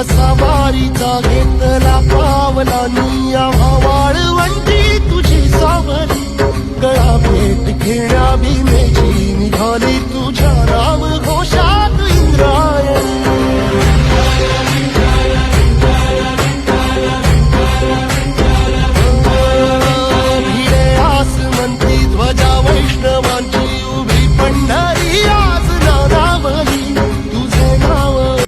सवारीचा घेतला पावला निया वाळवंटी तुझी सावली गळा भेट घेण्या भीमेची निघाली